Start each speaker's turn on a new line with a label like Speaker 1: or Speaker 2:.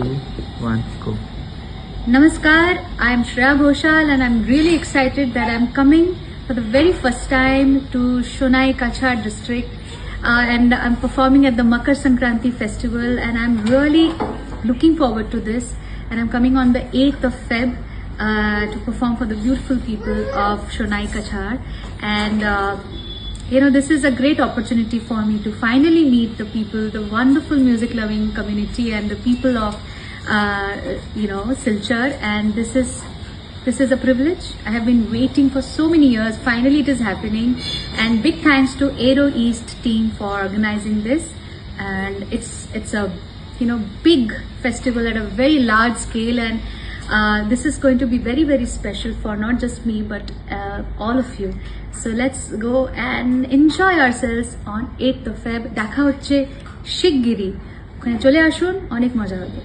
Speaker 1: 2, 1, go.
Speaker 2: Namaskar, I am Shreya Ghoshal and I'm really excited that I'm coming for the very first time to Shonai Kachar district and I'm performing at the Makar Sankranti festival and I'm really looking forward to this and I'm coming on the 8th of Feb to perform for the beautiful people of Shonai Kachar and this is a great opportunity for me to finally meet the people, the wonderful music loving community and the people of Silchar, and this is a privilege. I have been waiting for so many years. Finally it is happening and big thanks to Aero East team for organizing this, and it's a big festival at a very large scale, and this is going to be very, very special for not just me but all of you. So let's go and enjoy ourselves on 8th of Feb. দেখা হচ্ছে শিগগিরই, ওখানে চলে আসুন, অনেক মজা হবে।